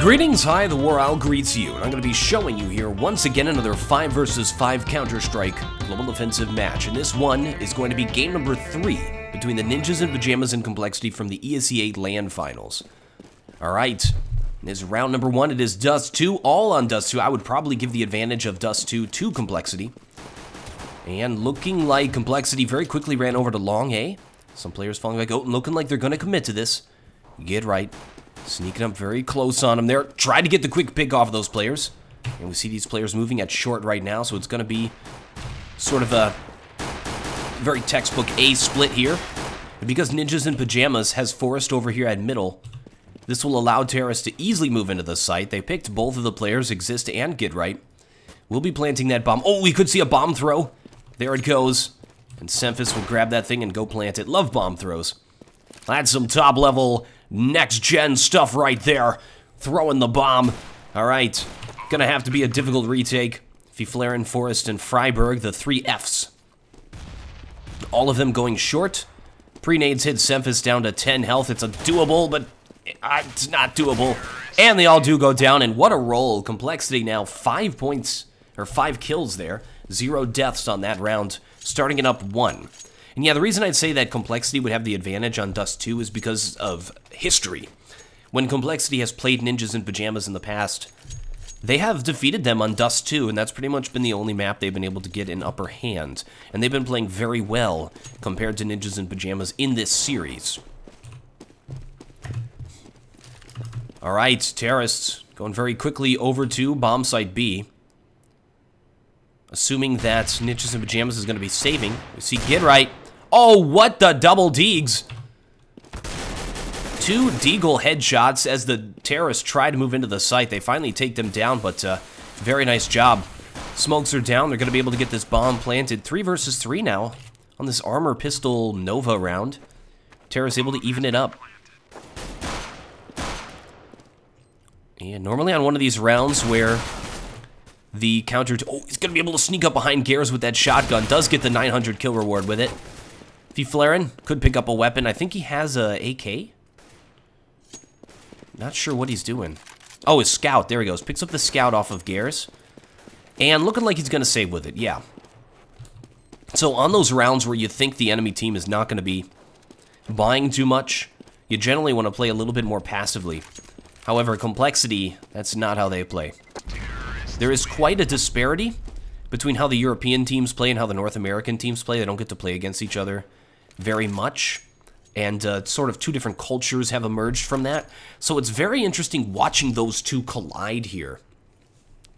Greetings, hi, TheWarOwl greets you, and I'm going to be showing you here once again another 5 vs 5 Counter-Strike Global Offensive match, and this one is going to be game number 3 between the Ninjas and Pyjamas and compLexity from the ESE8 LAN Finals. Alright, this is round number 1, it is Dust 2, all on Dust 2. I would probably give the advantage of Dust 2 to compLexity. And looking like compLexity very quickly ran over to Long A. Some players falling back out and looking like they're going to commit to this. Get right. Sneaking up very close on him there. Try to get the quick pick off of those players. And we see these players moving at short right now, so it's going to be sort of a very textbook A split here. And because Ninjas and Pyjamas has Forest over here at middle, this will allow Terrace to easily move into the site. They picked both of the players, Exist and Get Right. We'll be planting that bomb. Oh, we could see a bomb throw. There it goes. And Semphis will grab that thing and go plant it. Love bomb throws. That's some top level next-gen stuff right there. Throwing the bomb. Alright. Gonna have to be a difficult retake. Fiflaren, Forest, and Freiburg, the 3 Fs. All of them going short. Pre-nades hit Semphis down to 10 health. It's a doable, but it's not doable. And they all do go down, and what a roll. compLexity now 5 points, or 5 kills there. 0 deaths on that round, starting it up 1. And yeah, the reason I'd say that compLexity would have the advantage on Dust 2 is because of history. When compLexity has played Ninjas and Pyjamas in the past, they have defeated them on Dust 2, and that's pretty much been the only map they've been able to get an upper hand. And they've been playing very well compared to Ninjas and Pyjamas in this series. Alright, Terrorists going very quickly over to bomb site B. Assuming that Ninjas and Pyjamas is going to be saving. We see Get Right. Oh, what the double deags! 2 deagle headshots as the terrorists try to move into the site. They finally take them down, but very nice job. Smokes are down. They're going to be able to get this bomb planted. 3 versus 3 now on this armor pistol Nova round. Terrorists able to even it up. And normally on one of these rounds where the counter... Oh, he's going to be able to sneak up behind Gares with that shotgun. Does get the 900 kill reward with it. Fiflaren could pick up a weapon. I think he has a AK. Not sure what he's doing. Oh, his scout. There he goes. Picks up the scout off of Gares. And looking like he's going to save with it. Yeah. So on those rounds where you think the enemy team is not going to be buying too much, you generally want to play a little bit more passively. However, compLexity, that's not how they play. There is quite a disparity between how the European teams play and how the North American teams play. They don't get to play against each other very much, and sort of 2 different cultures have emerged from that. So it's very interesting watching those 2 collide here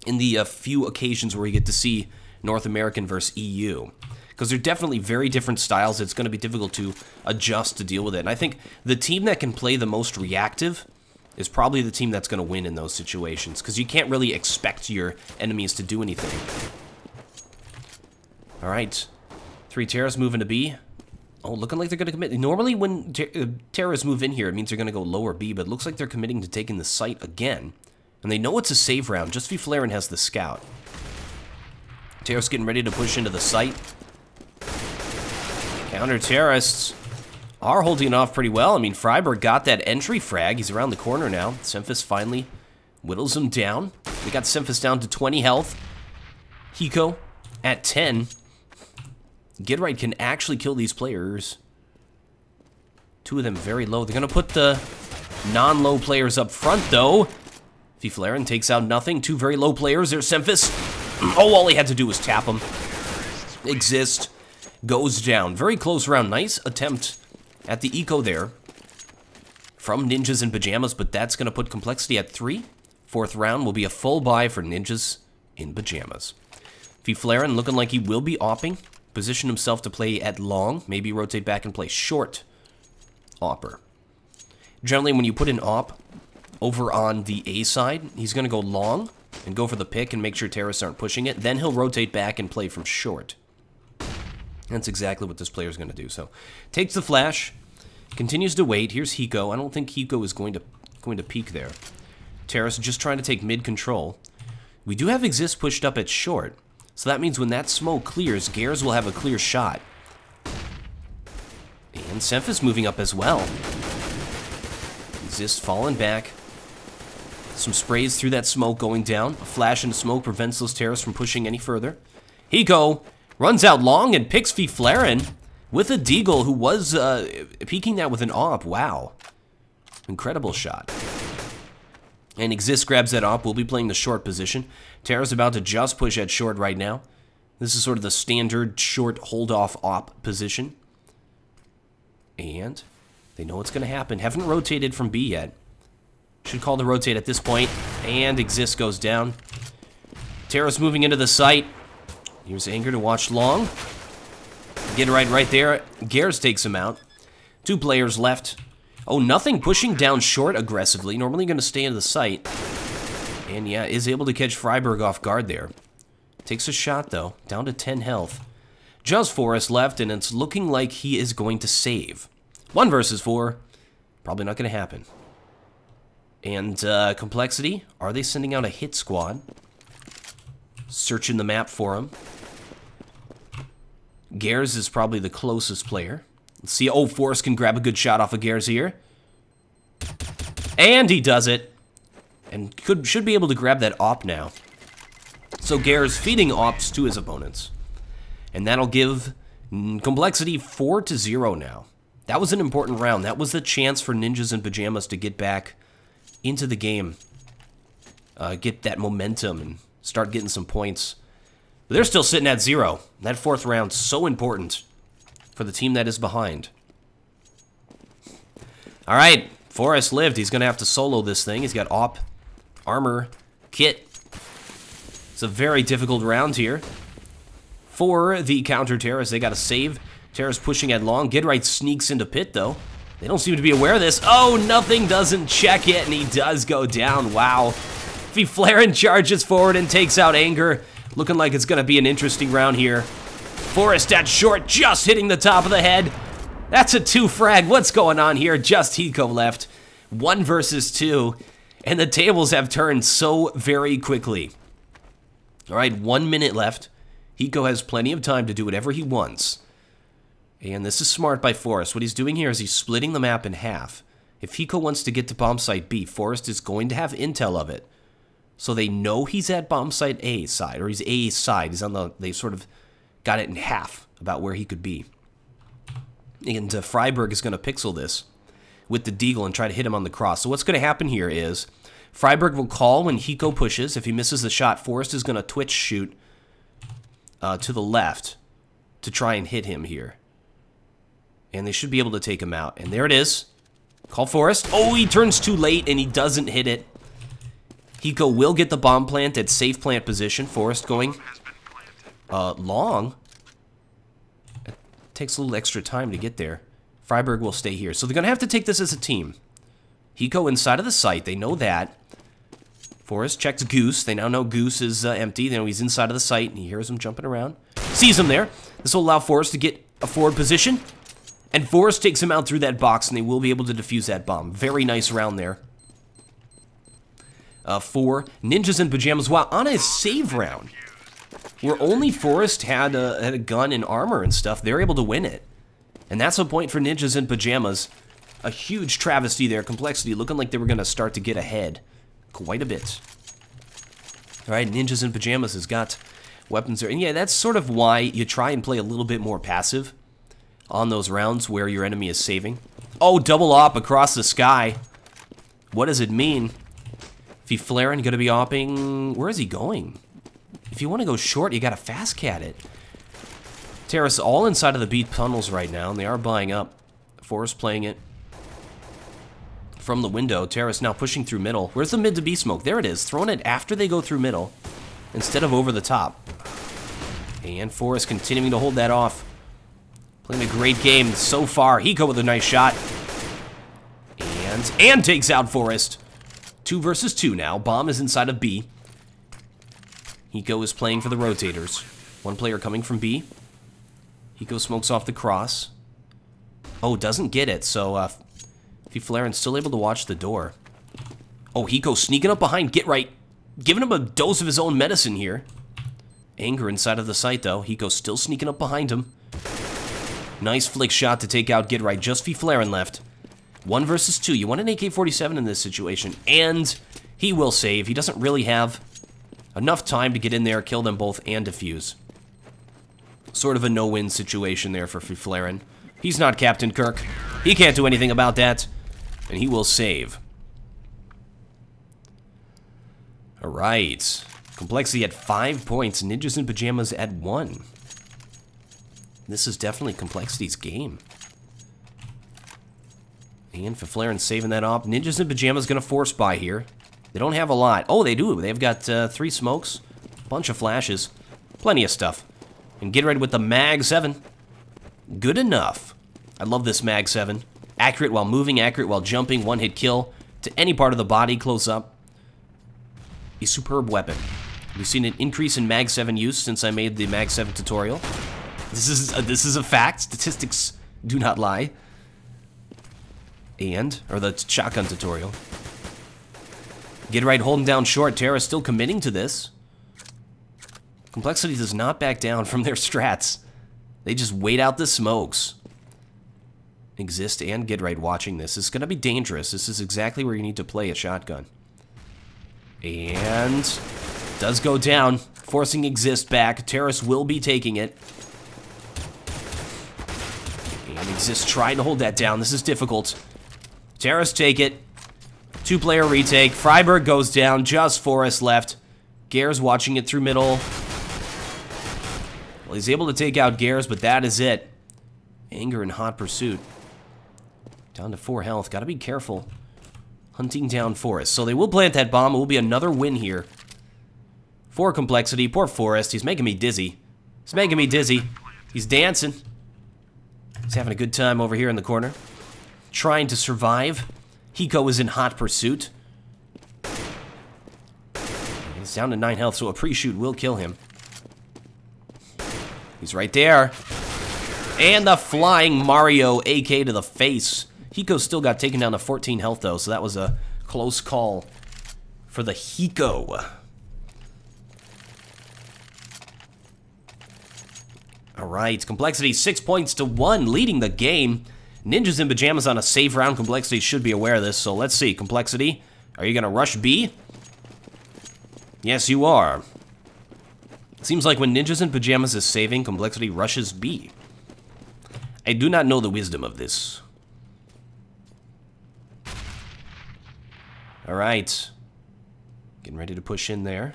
in the few occasions where we get to see North American versus EU. Because they're definitely very different styles. It's going to be difficult to adjust to deal with it. And I think the team that can play the most reactive is probably the team that's going to win in those situations, because you can't really expect your enemies to do anything. Alright, 3 terrorists moving to B. Oh, looking like they're going to commit. Normally when terrorists move in here, it means they're going to go lower B, but it looks like they're committing to taking the site again. And they know it's a save round, just Fiflaren has the scout. Terrorists getting ready to push into the site. Counter-terrorists are holding it off pretty well. I mean, Freiburg got that entry frag. He's around the corner now. Semphis finally whittles him down. We got Semphis down to 20 health. Hiko at 10. Get Right can actually kill these players. 2 of them very low. They're going to put the non-low players up front, though. Fiflaren takes out nothing. 2 very low players. There's Semphis. Oh, all he had to do was tap him. Exist. Goes down. Very close round. Nice attempt at the eco there from Ninjas and Pyjamas, but that's going to put compLexity at 3. 4th round will be a full buy for Ninjas in Pyjamas. Fiflaren looking like he will be opping. Position himself to play at long. Maybe rotate back and play short. Opper. Generally, when you put an op over on the A side, he's going to go long and go for the pick and make sure terrorists aren't pushing it. Then he'll rotate back and play from short. That's exactly what this player is going to do. So, takes the flash, continues to wait. Here's Hiko. I don't think Hiko is going to peek there. Terrace just trying to take mid control. We do have Exist pushed up at short, so that means when that smoke clears, Gares will have a clear shot. And Semphis moving up as well. Exist falling back. Some sprays through that smoke going down. A flash in the smoke prevents those terrorists from pushing any further. Hiko runs out long and picks Flaren with a deagle who was peeking that with an AWP. Wow. Incredible shot. And Exist grabs that AWP. We'll be playing the short position. Terra's about to just push at short right now. This is sort of the standard short hold-off AWP position. And they know what's going to happen. Haven't rotated from B yet. Should call the rotate at this point. And Exist goes down. Terra's moving into the site. Here's Anger to watch long. Get right there. Gers takes him out. 2 players left. Oh, nothing pushing down short aggressively. Normally going to stay in the site. And yeah, is able to catch Freiberg off guard there. Takes a shot though. Down to 10 health. Just Forrest left, and it's looking like he is going to save. 1 versus 4. Probably not going to happen. And compLexity, are they sending out a hit squad? Searching the map for him. Gers is probably the closest player. Let's see. Oh, Forrest can grab a good shot off of Gers here. And he does it. And should be able to grab that AWP now. So Gers feeding AWPs to his opponents. And that'll give compLexity 4-0 now. That was an important round. That was the chance for Ninjas and Pyjamas to get back into the game. Get that momentum and start getting some points. But they're still sitting at 0. That 4th round's so important for the team that is behind. All right, Forrest lived. He's going to have to solo this thing. He's got AWP, armor, kit. It's a very difficult round here for the counter terrorists. They got to save. Terrorist pushing headlong. Get sneaks into pit, though. They don't seem to be aware of this. Oh, nothing doesn't check it, and he does go down. Wow. Flaren charges forward and takes out Anger. Looking like it's going to be an interesting round here. Forrest at short, just hitting the top of the head. That's a 2 frag. What's going on here? Just Hiko left. 1 versus 2. And the tables have turned so very quickly. All right, 1 minute left. Hiko has plenty of time to do whatever he wants. And this is smart by Forrest. What he's doing here is he's splitting the map in half. If Hiko wants to get to bomb site B, Forrest is going to have intel of it. So they know he's at bomb site A side, or he's A side. He's on the, they sort of got it in half about where he could be. And Freiberg is going to pixel this with the deagle and try to hit him on the cross. So what's going to happen here is Freiberg will call when Hiko pushes. If he misses the shot, Forrest is going to twitch shoot to the left to try and hit him here. And they should be able to take him out. And there it is. Call Forrest. Oh, he turns too late and he doesn't hit it. Hiko will get the bomb plant at safe plant position. Forrest going long. It takes a little extra time to get there. Freiberg will stay here. So they're going to have to take this as a team. Hiko inside of the site. They know that. Forrest checks Goose. They now know Goose is empty. They know he's inside of the site, and he hears him jumping around. Sees him there. This will allow Forrest to get a forward position. And Forrest takes him out through that box, and they will be able to defuse that bomb. Very nice round there. For Ninjas and Pyjamas, while on a save round, where only Forrest had a gun and armor and stuff, they're able to win it. And that's a point for Ninjas and Pyjamas. A huge travesty there. compLexity looking like they were going to start to get ahead quite a bit. All right, Ninjas and Pyjamas has got weapons there. And yeah, that's sort of why you try and play a little bit more passive on those rounds where your enemy is saving. Oh, double op across the sky. What does it mean? Flaren going to be opping. Where is he going? If you want to go short, you got to fast cat it. Terrace all inside of the B tunnels right now, and they are buying up. Forrest playing it from the window. Terrace now pushing through middle. Where's the mid to B smoke? There it is. Throwing it after they go through middle instead of over the top. And Forrest continuing to hold that off. Playing a great game so far. Hiko with a nice shot. And takes out Forrest. 2 versus 2 now. Bomb is inside of B. Hiko is playing for the rotators. One player coming from B. Hiko smokes off the cross. Oh, doesn't get it, so Flaren's still able to watch the door. Oh, Hiko sneaking up behind Get Right. Giving him a dose of his own medicine here. Anger inside of the site, though. Hiko still sneaking up behind him. Nice flick shot to take out Get Right. Just Flaren left. 1 versus 2. You want an AK-47 in this situation. And He will save. He doesn't really have enough time to get in there, kill them both, and defuse. Sort of a no-win situation there for Flaren. He's not Captain Kirk. He can't do anything about that, and he will save. All right. compLexity at 5 points. Ninjas in Pyjamas at 1. This is definitely compLexity's game. And Flaren saving that off. Ninjas in Pyjamas going to force buy here. They don't have a lot. Oh, they do. They've got 3 smokes, a bunch of flashes, plenty of stuff. And get ready with the Mag 7. Good enough. I love this Mag 7. Accurate while moving, accurate while jumping, one-hit kill to any part of the body close up. A superb weapon. We've seen an increase in Mag 7 use since I made the Mag 7 tutorial. This is a fact. Statistics do not lie. Or the shotgun tutorial. Get right, holding down short. Terra still committing to this. compLexity does not back down from their strats. They just wait out the smokes. Exist and Get right watching this. It's going to be dangerous. This is exactly where you need to play a shotgun. And does go down, forcing Exist back. Terrace will be taking it. And Exist trying to hold that down. This is difficult. Terrace take it. 2-player retake. Freiburg goes down. Just Forrest left. Gare's watching it through middle. Well, he's able to take out Gares, but that is it. Anger and Hot Pursuit. Down to 4 health. Gotta be careful. Hunting down Forrest. So they will plant that bomb. It will be another win here. For compLexity. Poor Forrest. He's making me dizzy. He's making me dizzy. He's dancing. He's having a good time over here in the corner. Trying to survive. Hiko is in Hot Pursuit. He's down to 9 health, so a pre-shoot will kill him. He's right there. And the flying Mario AK to the face. Hiko still got taken down to 14 health, though, so that was a close call for the Hiko. All right, compLexity 6 points to 1, leading the game. Ninjas in Pyjamas on a save round. compLexity should be aware of this, so let's see. compLexity, are you going to rush B? Yes, you are. Seems like when Ninjas in Pyjamas is saving, compLexity rushes B. I do not know the wisdom of this. All right. Getting ready to push in there.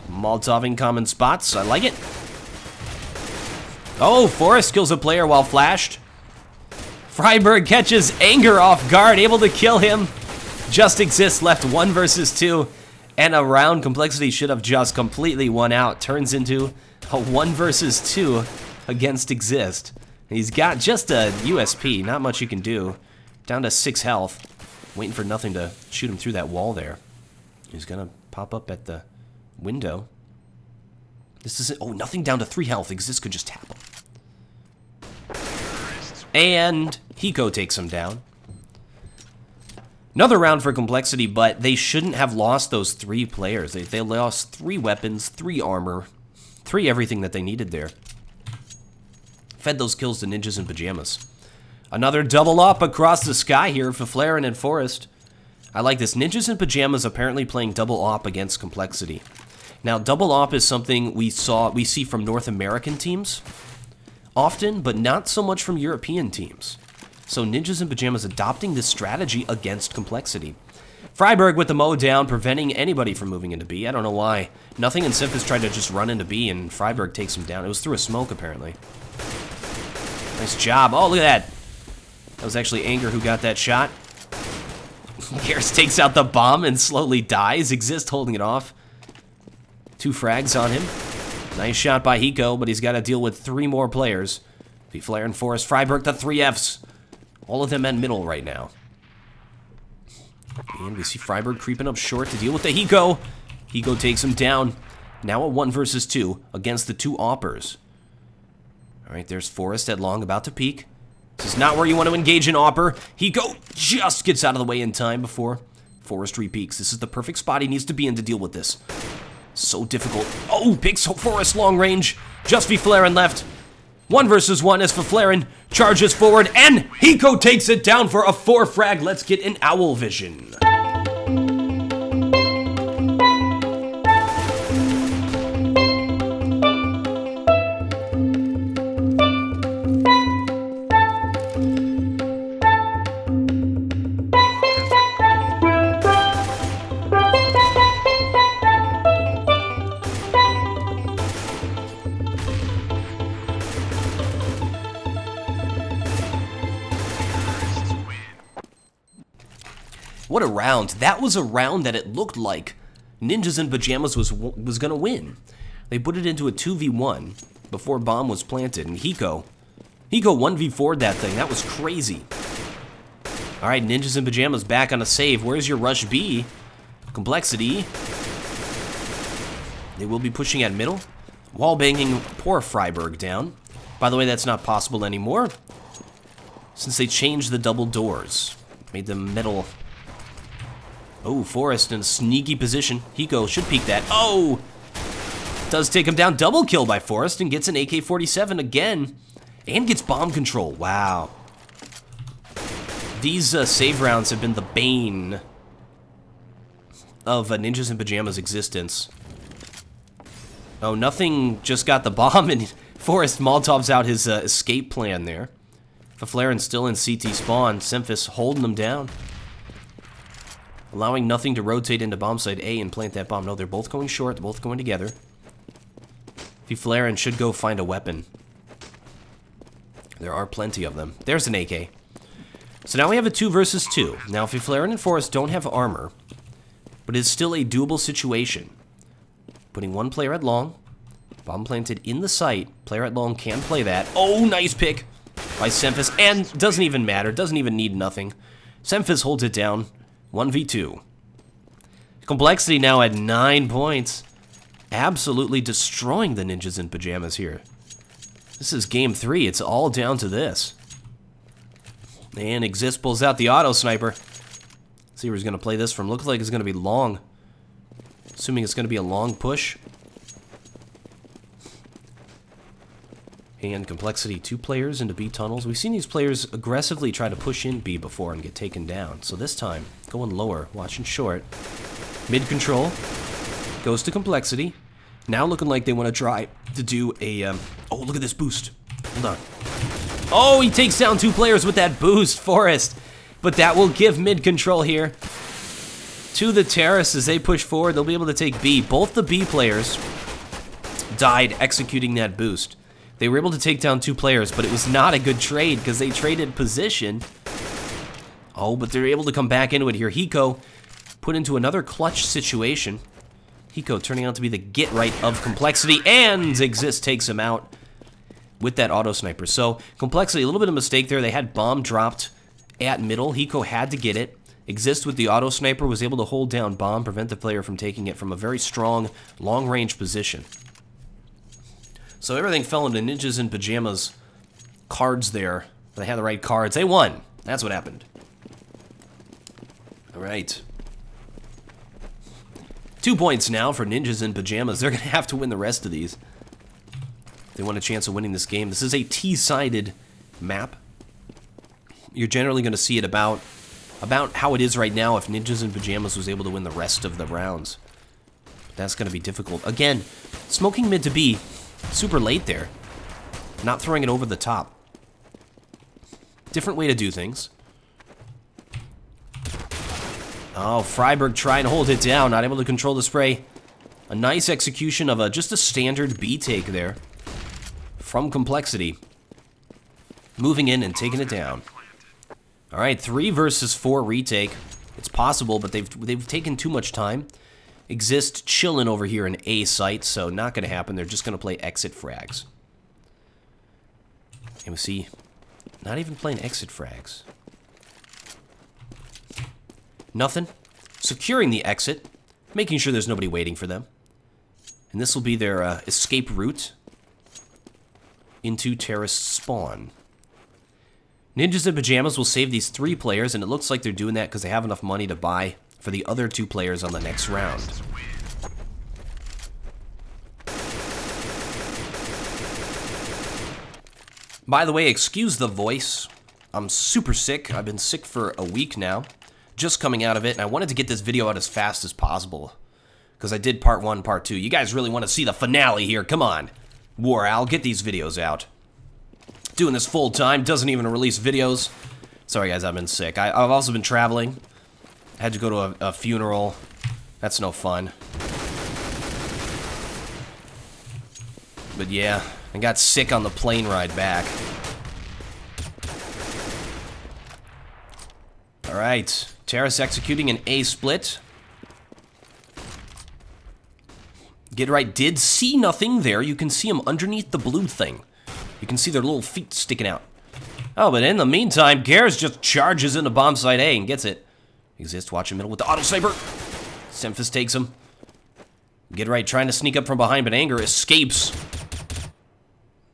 Molotoving common spots. I like it. Oh, Forrest kills a player while flashed. Freiburg catches Anger off guard, able to kill him. Just Exist left 1 versus 2. And a round compLexity should have just completely won out. Turns into a 1 versus 2 against Exist. He's got just a USP, not much you can do. Down to 6 health. Waiting for nothing to shoot him through that wall there. He's gonna pop up at the window. This is it. Oh, nothing down to 3 health. Exist could just tap him. And Hiko takes him down. Another round for compLexity, but they shouldn't have lost those 3 players. They lost 3 weapons, 3 armor, 3 everything that they needed there. Fed those kills to Ninjas in Pyjamas. Another double up across the sky here for Flaren and Forrest. I like this. Ninjas in Pyjamas apparently playing double op against compLexity. Now, double op is something we see from North American teams often, but not so much from European teams. So Ninjas in Pyjamas adopting this strategy against compLexity. Freiburg with the mow down, preventing anybody from moving into B. I don't know why. Nothing and Simphus tried to just run into B, and Freiburg takes him down. It was through a smoke, apparently. Nice job. Oh, look at that. That was actually Anger who got that shot. Garrus takes out the bomb and slowly dies. Exist holding it off. 2 frags on him. Nice shot by Hiko, but he's got to deal with 3 more players. Flare and Forrest. Freiburg, the 3 Fs. All of them at middle right now. And we see Freiburg creeping up short to deal with the Hiko. Hiko takes him down. Now a 1 versus 2 against the 2 Oppers. Alright, there's Forrest at long, about to peek. This is not where you want to engage an Opper. Hiko just gets out of the way in time before Forrest re-peeks. This is the perfect spot he needs to be in to deal with this. So difficult. Oh, picks Forrest long range. Just Flaren left. 1 versus 1 as Flaren charges forward, and Hiko takes it down for a 4 frag. Let's get an owl vision. What a round. That was a round that it looked like Ninjas in Pyjamas was going to win. They put it into a 2v1 before bomb was planted, and Hiko 1v4'd that thing. That was crazy. All right, Ninjas in Pyjamas back on a save. Where's your rush B? compLexity. They will be pushing at middle. Wall banging poor Freiburg down. By the way, that's not possible anymore since they changed the double doors. Made them metal. Oh, Forrest in a sneaky position. Hiko should peek that. Oh! Does take him down. Double kill by Forrest and gets an AK-47 again. And gets bomb control. Wow. These save rounds have been the bane of Ninjas in Pyjamas' existence. Oh, nothing just got the bomb, and Forrest Molotovs out his escape plan there. Faflaren's still in CT spawn. Semphis holding them down. Allowing nothing to rotate into bomb site A and plant that bomb. No, they're both going short. They're both going together. Faflaren should go find a weapon. There are plenty of them. There's an AK. So now we have a 2 versus 2. Now, Faflaren and Forrest don't have armor, but it's still a doable situation. Putting one player at long. Bomb planted in the site. Player at long can play that. Oh, nice pick by Semphis. And doesn't even matter. Doesn't even need nothing. Semphis holds it down. 1v2. compLexity now at 9 points. Absolutely destroying the Ninjas in Pyjamas here. This is game 3. It's all down to this. And Exist pulls out the auto sniper. See where he's going to play this from. Looks like it's going to be long. Assuming it's going to be a long push. And compLexity, 2 players into B tunnels. We've seen these players aggressively try to push in B before and get taken down. So this time, going lower, watching short. Mid control. Goes to compLexity. Now looking like they want to try to do a... oh, look at this boost. Hold on. Oh, he takes down 2 players with that boost, Forrest. But that will give mid control here to the Terrace as they push forward. They'll be able to take B. Both the B players died executing that boost. They were able to take down 2 players, but it was not a good trade because they traded position. Oh, but they're able to come back into it here. Hiko put into another clutch situation. Hiko turning out to be the get-right of compLexity, and Exist takes him out with that auto sniper. So, compLexity, a little bit of mistake there. They had bomb dropped at middle. Hiko had to get it. Exist with the auto sniper was able to hold down bomb, prevent the player from taking it from a very strong, long-range position. So everything fell into Ninjas in Pyjamas cards there. They had the right cards. They won. That's what happened. All right. 2 points now for Ninjas in Pyjamas. They're going to have to win the rest of these. They want a chance of winning this game. This is a T-sided map. You're generally going to see it about how it is right now if Ninjas in Pyjamas was able to win the rest of the rounds. But that's going to be difficult. Again, smoking mid to B, super late there. Not throwing it over the top. Different way to do things. Oh, Freiburg trying to hold it down, not able to control the spray. A nice execution of just a standard B take there from compLexity. Moving in and taking it down. All right, 3 versus 4 retake. It's possible, but they've taken too much time. Exist chilling over here in A site, so not going to happen. They're just going to play exit frags. And we see, not even playing exit frags. Nothing. Securing the exit, making sure there's nobody waiting for them. And this will be their escape route into terrace spawn. Ninjas in Pyjamas will save these 3 players, and it looks like they're doing that because they have enough money to buy for the other 2 players on the next round. By the way, excuse the voice. I'm super sick. I've been sick for a week now. Just coming out of it, and I wanted to get this video out as fast as possible because I did part 1, part 2. You guys really want to see the finale here. Come on. TheWarOwl, get these videos out. Doing this full time, doesn't even release videos. Sorry guys, I've been sick. I've also been traveling. I had to go to a funeral. That's no fun. But yeah, I got sick on the plane ride back. Alright, Terrace executing an A split. Get right did see nothing there. You can see them underneath the blue thing. You can see their little feet sticking out. Oh, but in the meantime, Garrus just charges into bomb site A and gets it. Exist watching middle with the auto sniper. Semphis takes him. Get right trying to sneak up from behind, but Anger escapes.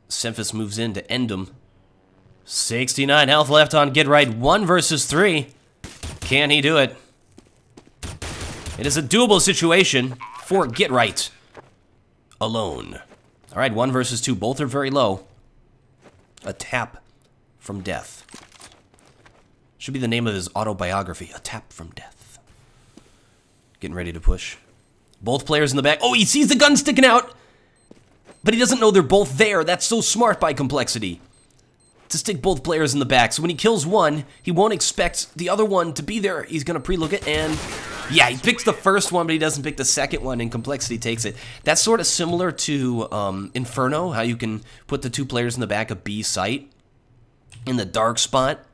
Semphis moves in to end him. 69 health left on Get Right. 1 versus 3. Can he do it? It is a doable situation for Get Right. Alone. All right, 1 versus 2. Both are very low. A tap from death. Should be the name of his autobiography. A tap from death. Getting ready to push. Both players in the back. Oh, he sees the gun sticking out! But he doesn't know they're both there. That's so smart by compLexity. To stick both players in the back. So when he kills one, he won't expect the other one to be there. He's going to pre-look it and... yeah, he picks the first one, but he doesn't pick the second one, and compLexity takes it. That's sort of similar to Inferno, how you can put the 2 players in the back of B site in the dark spot,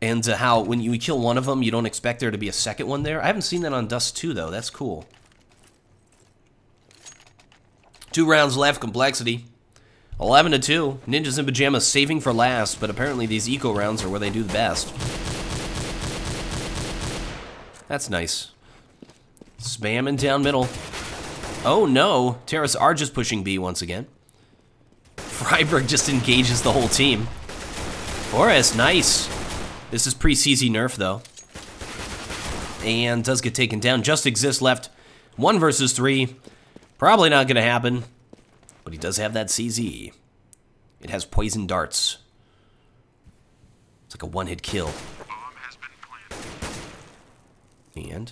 and how when you kill one of them, you don't expect there to be a second one there. I haven't seen that on Dust 2, though. That's cool. 2 rounds left, compLexity. 11-2. Ninjas in Pyjamas saving for last, but apparently these eco rounds are where they do the best. That's nice. Spamming down middle. Oh no, Terrace are just pushing B once again. Freiburg just engages the whole team. Forrest, nice. This is pre-CZ nerf though. And does get taken down. Just Exist left. 1 versus 3. Probably not gonna happen. But he does have that CZ. It has poison darts. It's like a one-hit kill. And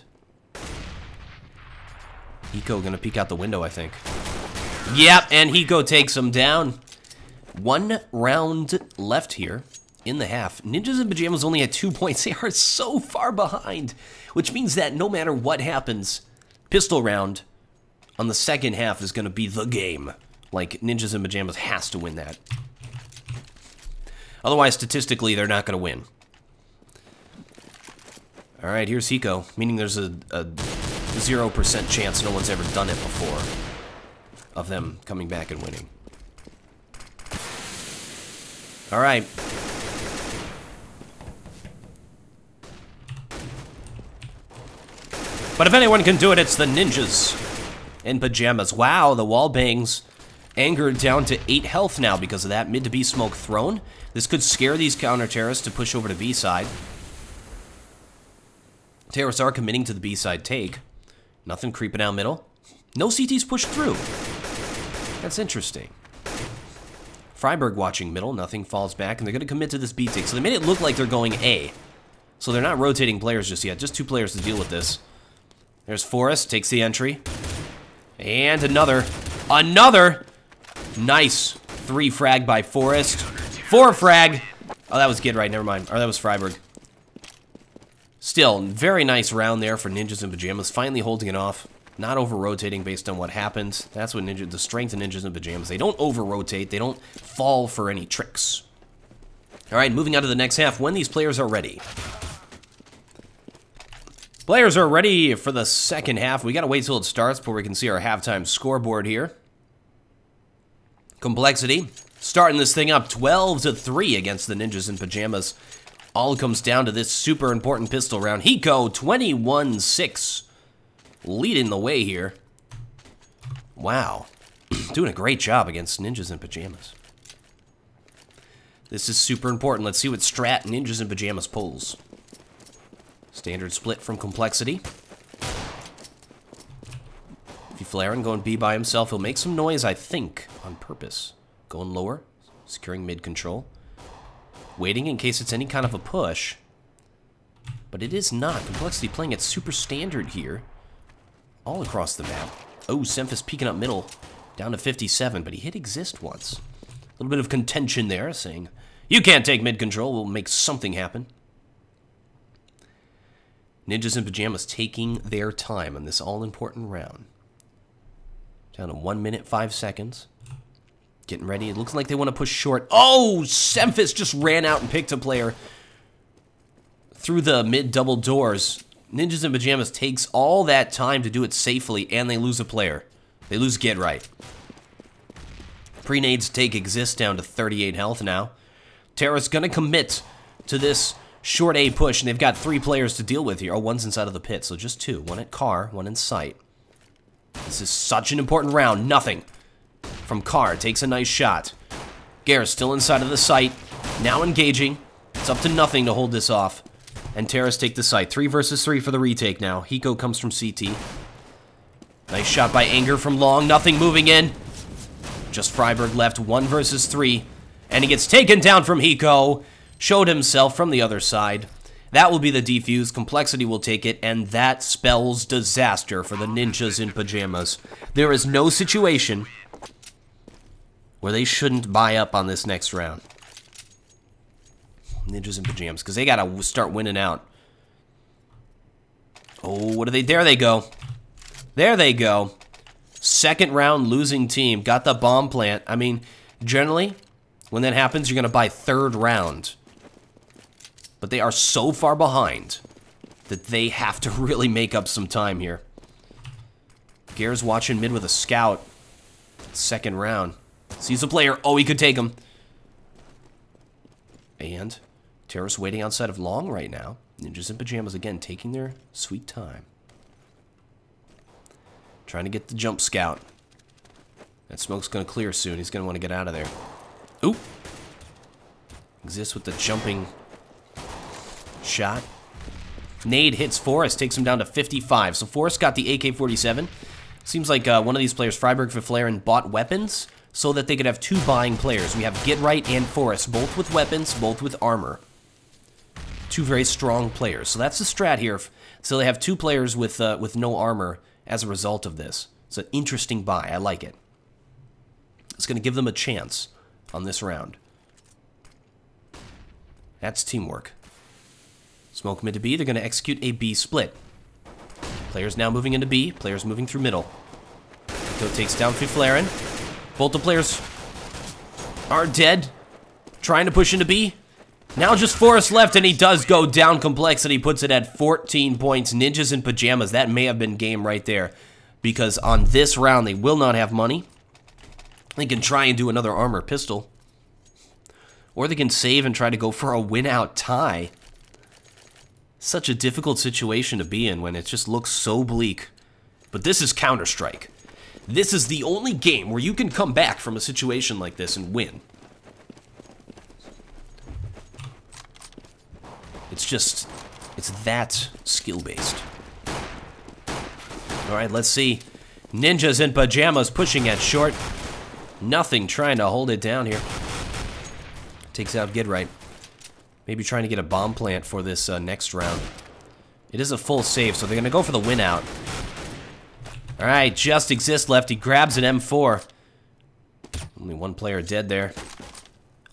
Hiko gonna peek out the window, I think. Yep, and Hiko takes him down. 1 round left here in the half. Ninjas in Pyjamas only had 2 points. They are so far behind, which means that no matter what happens, pistol round on the second half is gonna be the game. Like, Ninjas in Pyjamas has to win that. Otherwise, statistically, they're not gonna win. All right, here's Hiko, meaning there's a 0% chance no one's ever done it before of them coming back and winning. All right. But if anyone can do it, it's the Ninjas in Pyjamas. Wow, the wall bangs. Anger down to 8 health now because of that. Mid to B smoke thrown. This could scare these counter-terrorists to push over to B side. Terrorists are committing to the B side take. Nothing creeping down middle. No CTs pushed through. That's interesting. Freiburg watching middle. Nothing falls back, and they're going to commit to this B take. So they made it look like they're going A. So they're not rotating players just yet. Just 2 players to deal with this. There's Forrest. Takes the entry. And another. Another! Nice. 3 frag by Forrest. 4 frag. Oh, that was Get Right. Never mind. Or that was Freiburg. Still, very nice round there for Ninjas in Pyjamas. Finally holding it off. Not over-rotating based on what happens. That's what the strength of Ninjas in Pyjamas. They don't over-rotate. They don't fall for any tricks. All right, moving on to the next half. When these players are ready. Players are ready for the second half. We got to wait till it starts before we can see our halftime scoreboard here. compLexity starting this thing up 12-3 against the Ninjas in Pyjamas. All comes down to this super important pistol round. Hiko, 21-6. Leading the way here. Wow. Doing a great job against Ninjas in Pyjamas. This is super important. Let's see what strat Ninjas in Pyjamas pulls. Standard split from compLexity. If you flaring, going B by himself, he'll make some noise, I think, on purpose. Going lower, securing mid control. Waiting in case it's any kind of a push. But it is not. compLexity playing it super standard here. All across the map. Oh, Semphis peeking up middle. Down to 57, but he hit Exist once. A little bit of contention there, saying, you can't take mid control, we'll make something happen. Ninjas in Pyjamas taking their time on this all-important round. Down to 1 minute, 5 seconds. Getting ready. It looks like they want to push short. Oh, Semphis just ran out and picked a player. through the mid double doors. Ninjas in Pyjamas takes all that time to do it safely, and they lose a player. They lose Get Right. Pre-nades take Exist down to 38 health now. Terra's going to commit to this short A push, and they've got 3 players to deal with here. Oh, one's inside of the pit, so just 2. One at Car, one in sight. This is such an important round. Nothing from Car. Takes a nice shot. Gare's still inside of the site. Now engaging. It's up to nothing to hold this off. And Terrace take the site. 3 versus 3 for the retake now. Hiko comes from CT. Nice shot by Anger from long. Nothing moving in. Just Freiberg left. 1 versus 3. And he gets taken down from Hiko. Showed himself from the other side. That will be the defuse. compLexity will take it. And that spells disaster for the Ninjas in Pyjamas. There is no situation where they shouldn't buy up on this next round. Ninjas in Pyjamas, because they got to start winning out. Oh, what are they? There they go. There they go. Second round losing team. Got the bomb plant. I mean, generally, when that happens, you're going to buy third round. But they are so far behind that they have to really make up some time here. Gare's watching mid with a scout. Second round. Sees a player. Oh, he could take him. And Terrace waiting outside of long right now. Ninjas in Pyjamas again, taking their sweet time. Trying to get the jump scout. That smoke's going to clear soon. He's going to want to get out of there. Oop. Exists with the jumping shot. Nade hits Forrest, takes him down to 55. So Forrest got the AK-47. Seems like one of these players, Freiberg Verflaren, bought weapons so that they could have 2 buying players. We have Get Right and Forrest, both with weapons, both with armor. 2 very strong players. So that's the strat here. So they have 2 players with no armor as a result of this. It's an interesting buy. I like it. It's going to give them a chance on this round. That's teamwork. Smoke mid to B. They're going to execute a B split. Players now moving into B. Players moving through middle. Go takes down Verflaren. Both the players are dead. Trying to push into B. Now just Forrest left, and he does go down. compLexity puts it at 14 points. Ninjas in Pyjamas. That may have been game right there. Because on this round, they will not have money. They can try and do another armor pistol. Or they can save and try to go for a win-out tie. Such a difficult situation to be in when it just looks so bleak. But this is Counter-Strike. This is the only game where you can come back from a situation like this and win. It's that skill-based. Alright, let's see. Ninjas in Pyjamas pushing at short. Nothing trying to hold it down here. Takes out Get Right. Maybe trying to get a bomb plant for this next round. It is a full save, so they're going to go for the win out. Alright, just Exist left. He grabs an M4. Only 1 player dead there.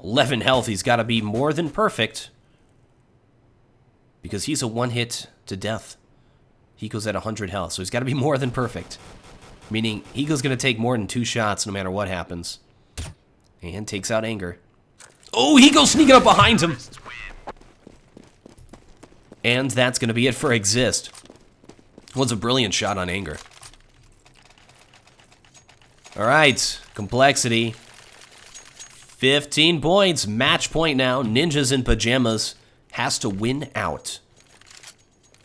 11 health. He's got to be more than perfect. Because he's a 1-hit to death. Hiko's at 100 health, so he's got to be more than perfect. Meaning, Hiko's going to take more than 2 shots no matter what happens. And takes out Anger. Oh, Hiko's sneaking up behind him! And that's going to be it for Exist. Was a brilliant shot on Anger. Alright, compLexity. 15 points, match point now. Ninjas in Pyjamas has to win out.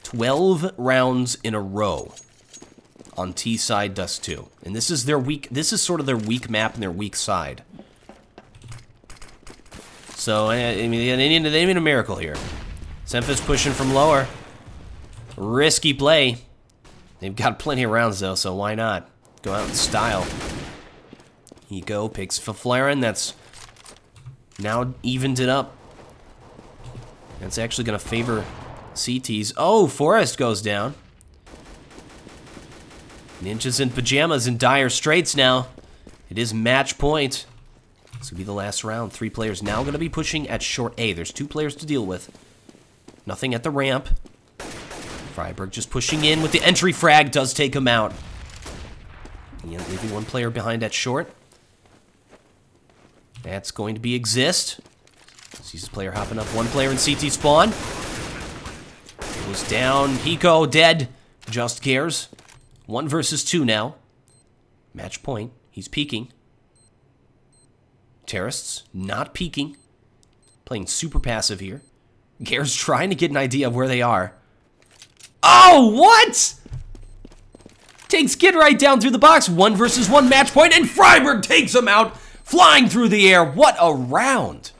12 rounds in a row on T side Dust 2. And this is their weak, this is sort of their weak map and their weak side. So, I mean, they need a miracle here. Semphis pushing from lower. Risky play. They've got plenty of rounds, though, so why not? Go out in style. Hiko picks Verflaren. That's now evened it up. That's actually going to favor CTs. Oh, Forrest goes down. Ninjas in Pyjamas in dire straits now. It is match point. This will be the last round. 3 players now going to be pushing at short A. There's 2 players to deal with. Nothing at the ramp. Freiberg just pushing in with the entry frag. Does take him out. Yeah, leaving 1 player behind at short. That's going to be Exist. Sees his player hopping up. 1 player in CT spawn. Goes down. Hiko dead. Just cares. 1 versus 2 now. Match point. He's peeking. Terrorists not peeking. Playing super passive here. Gare's trying to get an idea of where they are. Oh, what? Takes Kid right down through the box. 1 versus 1 match point, and Freiburg takes him out, flying through the air. What a round.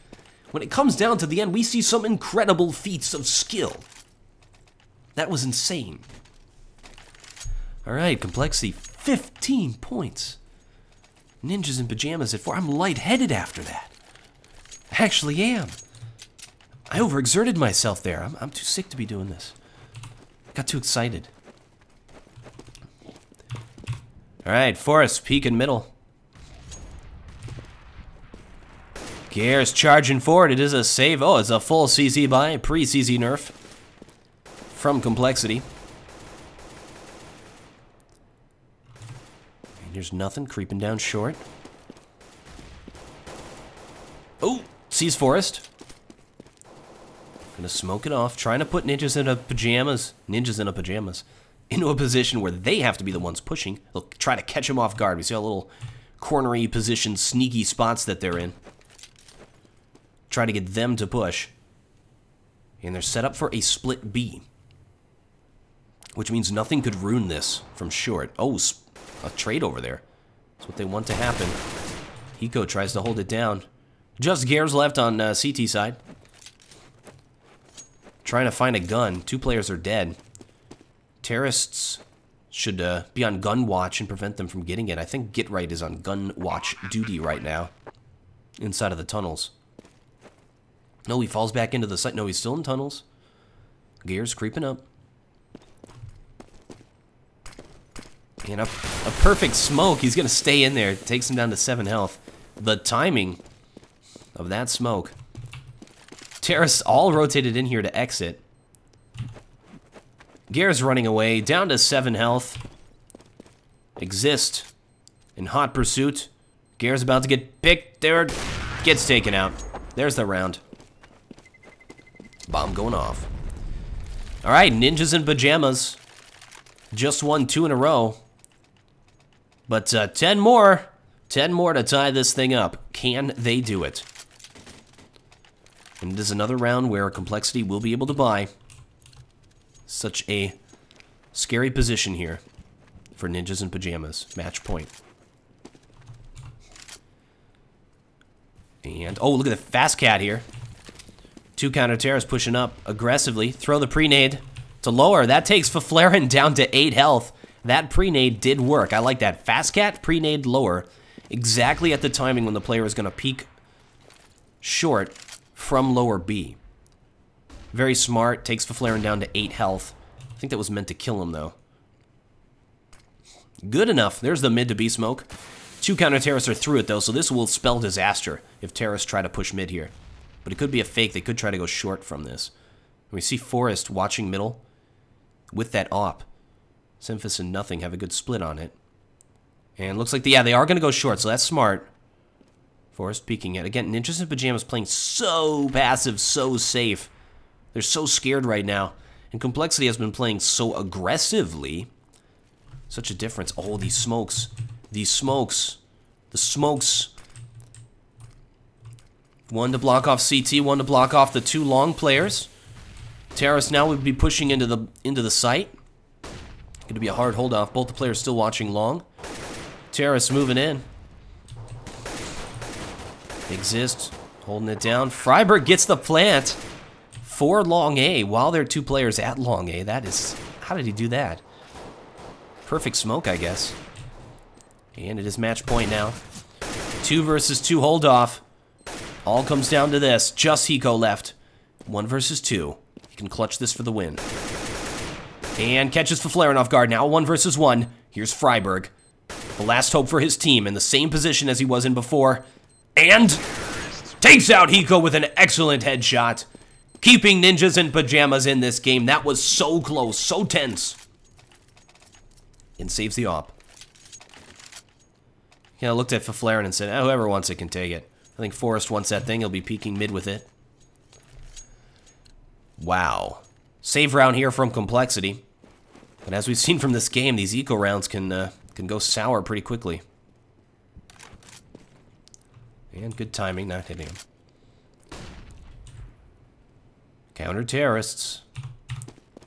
When it comes down to the end, we see some incredible feats of skill. That was insane. All right, compLexity, 15 points. Ninjas in Pyjamas at 4. I'm lightheaded after that. I actually am. I overexerted myself there. I'm too sick to be doing this. Got too excited. All right, Forrest, peek in middle. Gare's charging forward. It is a save. Oh, it's a full CZ buy, pre-CZ nerf from compLexity. And here's nothing, creeping down short. Oh, sees Forrest. Gonna smoke it off, trying to put ninjas in a pajamas. Ninjas in a pajamas. Into a position where they have to be the ones pushing. They'll try to catch him off guard. We see how little cornery position, sneaky spots that they're in. Try to get them to push. And they're set up for a split B. Which means nothing could ruin this from short. Oh, a trade over there. That's what they want to happen. Hiko tries to hold it down. Just Gare's left on CT side. Trying to find a gun. 2 players are dead. Terrorists should be on gun watch and prevent them from getting it. I think Get Right is on gun watch duty right now. Inside of the tunnels. No, he falls back into the site. No, he's still in tunnels. Gare's creeping up. And a perfect smoke. He's going to stay in there. It takes him down to 7 health. The timing of that smoke. Terrorists all rotated in here to exit. Gare's running away, down to 7 health. Exist in hot pursuit. Gare's about to get picked there. Gets taken out. There's the round. Bomb going off. All right, Ninjas in Pyjamas. Just won 2 in a row. But 10 more. 10 more to tie this thing up. Can they do it? And it is another round where compLexity will be able to buy. Such a scary position here for Ninjas in Pyjamas. Match point. And, oh, look at the fast cat here. 2 counter terrorists pushing up aggressively. Throw the pre-nade to lower. That takes Faflarin down to 8 health. That pre-nade did work. I like that. Fast cat, pre-nade lower. Exactly at the timing when the player is going to peek short from lower B. Very smart. Takes Faflarin down to 8 health. I think that was meant to kill him, though. Good enough. There's the mid to B smoke. 2 counter terrorists are through it, though, so this will spell disaster if terrorists try to push mid here. But it could be a fake. They could try to go short from this. And we see Forrest watching middle with that op. Semphis and Nothing have a good split on it. And looks like, yeah, they are going to go short, so that's smart. Forrest peeking it. Again, Ninjas in Pyjamas playing so passive, so safe. They're so scared right now. And compLexity has been playing so aggressively. Such a difference. Oh, these smokes. These smokes. The smokes. 1 to block off CT, 1 to block off the 2 long players. Terrorists now would be pushing into the site. Going to be a hard hold off. Both the players still watching long. Terrorists moving in. Exist. Holding it down. Freiburg gets the plant. 4 long A while there are 2 players at long A. That is... How did he do that? Perfect smoke, I guess. And it is match point now. 2 versus 2 hold off. All comes down to this. Just Hiko left. 1 versus 2. He can clutch this for the win. And catches Faflarin off guard now. 1 versus 1. Here's Freiburg. The last hope for his team in the same position as he was in before. And takes out Hiko with an excellent headshot. Keeping Ninjas in Pyjamas in this game. That was so close, so tense. And saves the op. Yeah, I looked at Faflarin and said, oh, whoever wants it can take it. I think Forrest wants that thing. He'll be peeking mid with it. Wow. Save round here from compLexity. But as we've seen from this game, these eco rounds can go sour pretty quickly. And good timing, not hitting him. Counter terrorists.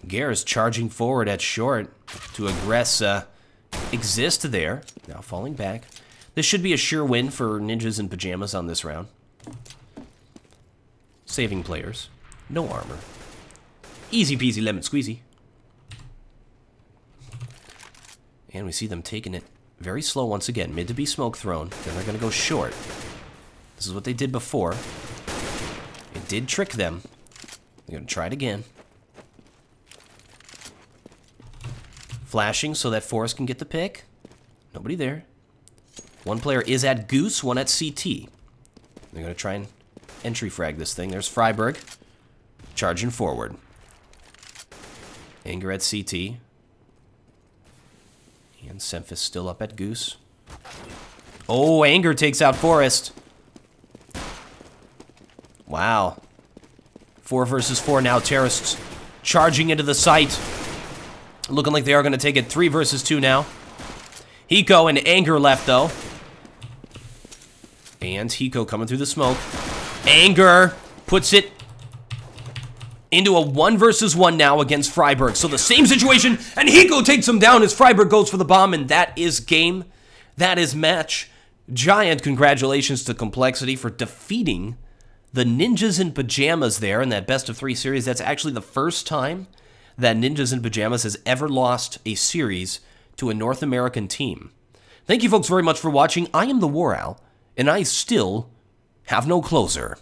Gare is charging forward at short to aggress exist there. Now falling back. This should be a sure win for Ninjas in Pyjamas on this round. Saving players. No armor. Easy peasy lemon squeezy. And we see them taking it very slow once again. Mid to be smoke thrown. Then they're going to go short. This is what they did before. It did trick them. They're going to try it again. Flashing so that Forrest can get the pick. Nobody there. One player is at Goose, one at CT. They're going to try and entry frag this thing. There's Freiburg. Charging forward. Anger at CT. And Semphis still up at Goose. Oh, Anger takes out Forrest. Wow. 4 versus 4 now. Terrorists charging into the site. Looking like they are going to take it 3 versus 2 now. Hiko and Anger left, though. And Hiko coming through the smoke. Anger puts it into a 1 versus 1 now against Freiburg. So the same situation, and Hiko takes him down as Freiburg goes for the bomb, and that is game. That is match. Giant congratulations to compLexity for defeating the Ninjas in Pyjamas there in that best of 3 series. That's actually the first time that Ninjas in Pyjamas has ever lost a series to a North American team. Thank you folks very much for watching. I am TheWarOwl, and I still have no closer.